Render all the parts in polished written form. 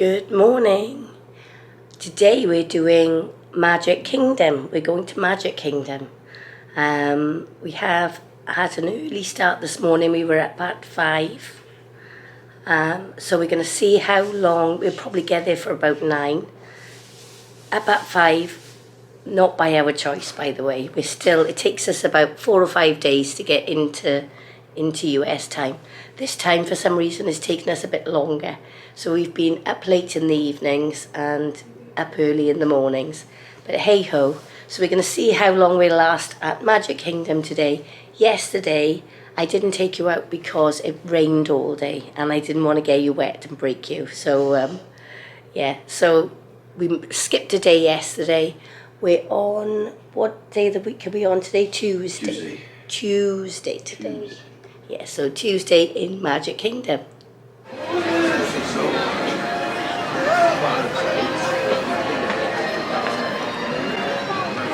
Good morning. Today we're doing Magic Kingdom. We're going to Magic Kingdom. We have had an early start this morning. We were up at 5. So we're going to see how long. We'll probably get there for about 9. Up at 5, not by our choice, by the way. It takes us about 4 or 5 days to get into US time. This time for some reason it's taken us a bit longer, so we've been up late in the evenings and up early in the mornings, but hey ho. So we're going to see how long we'll last at Magic Kingdom today. Yesterday I didn't take you out because it rained all day and I didn't want to get you wet and break you, so so we skipped a day yesterday. We're on, what day of the week are we on today? Tuesday today. Yeah, so Tuesday in Magic Kingdom.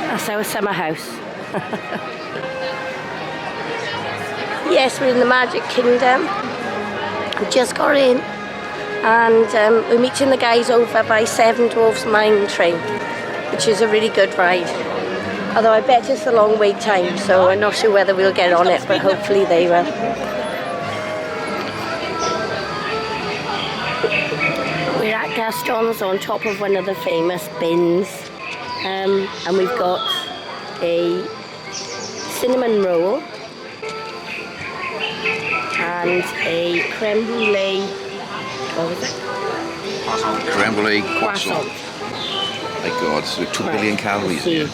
That's our summer house. Yes, we're in the Magic Kingdom. We just got in and we're meeting the guys over by Seven Dwarfs Mine Train, which is a really good ride. Although I bet it's a long wait time, so I'm not sure whether we'll get on it, but hopefully they will. We're at Gaston's on top of one of the famous bins, and we've got a cinnamon roll and a crème brûlée. What was it? Croissant. Crème brûlée croissant. My God, so 2 billion calories here.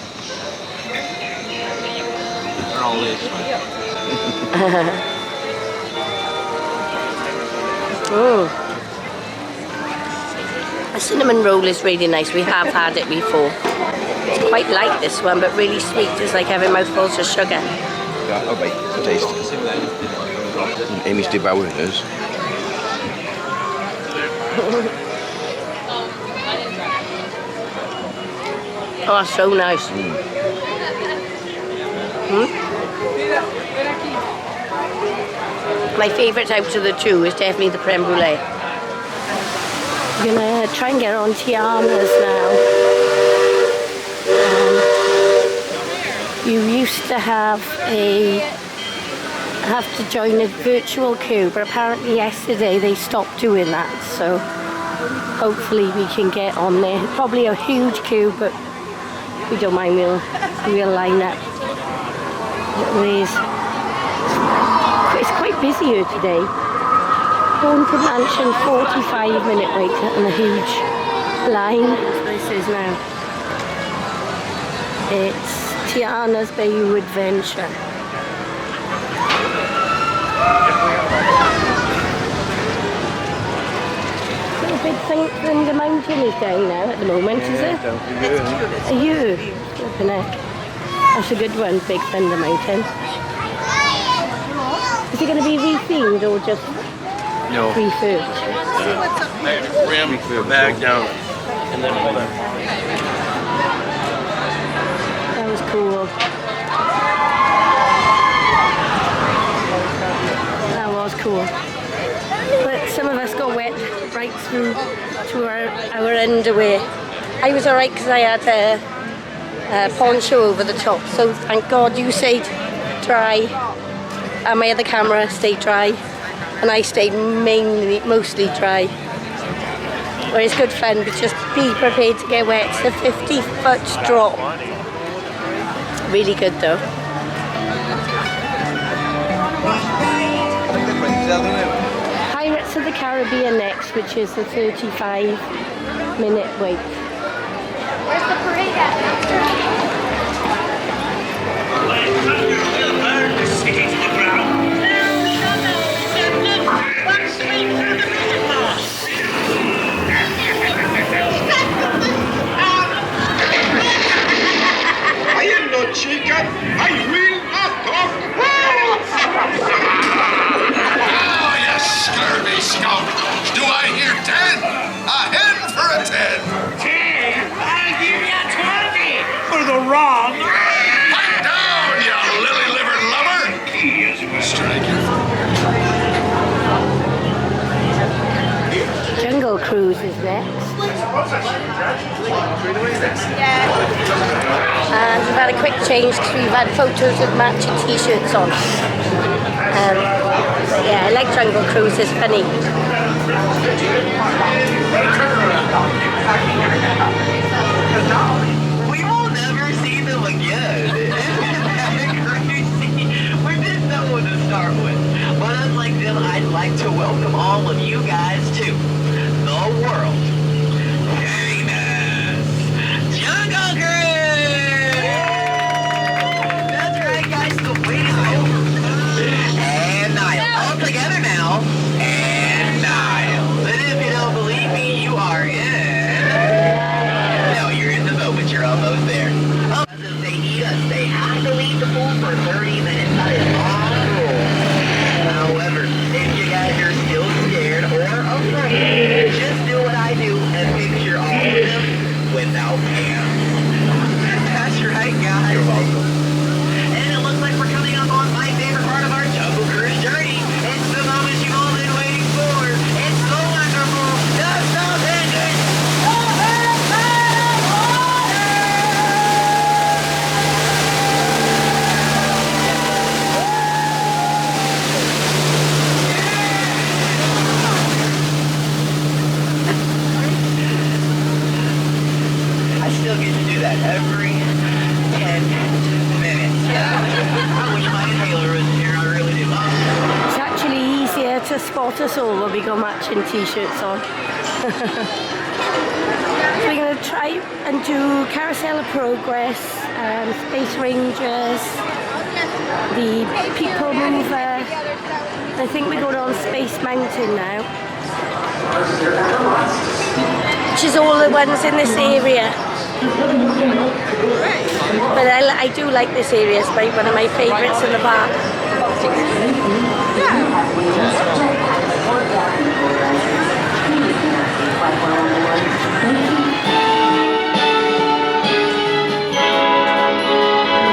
A cinnamon roll is really nice. We have had it before. It's quite light, this one, but really sweet. It's like having mouthfuls of sugar. Yeah, oh wait, a taste. Amy's devouring hers. Oh, so nice. My favourite out of the two is definitely the crème brûlée. I'm gonna try and get on Tiana's now. You used to have to join a virtual queue, but apparently yesterday they stopped doing that. So hopefully we can get on there. Probably a huge queue, but we don't mind. We'll line up. It's quite busy here today. Haunted Mansion, 45-minute wait and a huge line. This is now. It's Tiana's Bayou Adventure. A big thing from the mountain is down now at the moment, is it? A U. Flipping heck. That's a good one, Big Thunder Mountain. Is it going to be rethemed or just refurbed? Ram bag down and then pull that. That was cool. That was cool. But some of us got wet right through to our underwear. I was alright because I had a poncho over the top, so thank God you stayed dry and my other camera stayed dry and I stayed mostly dry. But it's good fun, but just be prepared to get wet. It's a 50-foot drop. Really good though. Pirates of the Caribbean next, which is a 35-minute wait. Where's the parade at? I am no chicken. I will not talk. Oh, you scurvy skunk. Do I hear 10? A hen for a 10. 10? I'll give you 20 for the wrong. Pipe down, you lily-livered lover. Strike it. Jungle Cruise. Cruise is next. And we've had a quick change because we've had photos with matching t-shirts on. Yeah, I like Jungle Cruise, it's funny. We will never see them again. We've been no one to start with. But unlike them, I'd like to welcome all of you guys to the world famous Jungle Cruise! That's right, guys, the wait is over. And Niall. All together now. And Niall. And if you don't believe me, you are in. No, you're in the boat, but you're almost there. Oh, as they eat us, they have to leave the pool for 30 minutes. That is all rule. However, if you guys are still scared or afraid, just do what I do and picture all of them without pants. That's right, guys. You're welcome. And it looks like we're coming up on my favorite part of our Jungle Cruise journey. It's the moment you've all been waiting for. It's the wonderful Gaston engine. I still get to do that every 10 minutes. I wish my inhaler was here, I really do. It's actually easier to spot us all when we got matching t-shirts on. So we're going to try and do Carousel of Progress, Space Rangers, the People Mover. I think we're going on Space Mountain now, which is all the ones in this area. But I do like this area, it's one of my favourites in the park.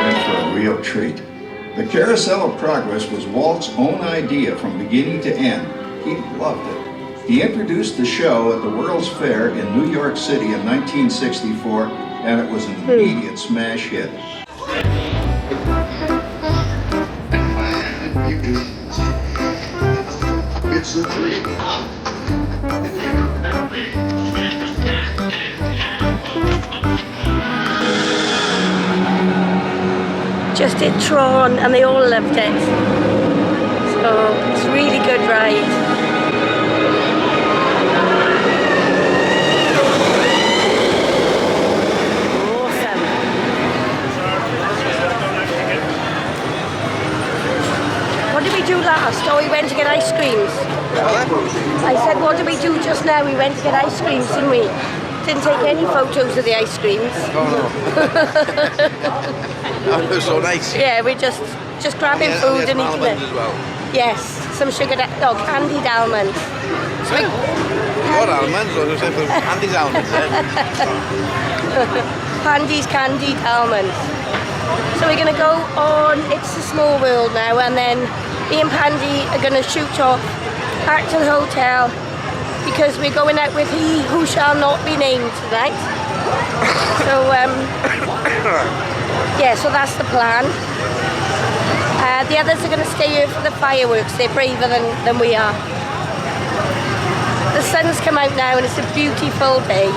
In for a real treat. The Carousel of Progress was Walt's own idea from beginning to end. He loved it. He introduced the show at the World's Fair in New York City in 1964, and it was an immediate smash hit. It's a dream. Just did TRON and they all loved it. So it's a really good ride. Awesome. What did we do last? Oh, we went to get ice creams. I said, what did we do just now? We went to get ice creams, didn't we? Didn't take any photos of the ice creams. Oh no. That was so nice. Yeah, we're just grabbing food and eating it. As well. Yes, some candied almonds. So What almonds? I was saying Andy's almonds. Pandy's candied almonds. So we're going to go on It's a Small World now, and then me and Pandy are going to shoot off back to the hotel because we're going out with He Who Shall Not Be Named tonight. So yeah, so that's the plan. The others are going to stay here for the fireworks. They're braver than we are. The sun's come out now and it's a beautiful day.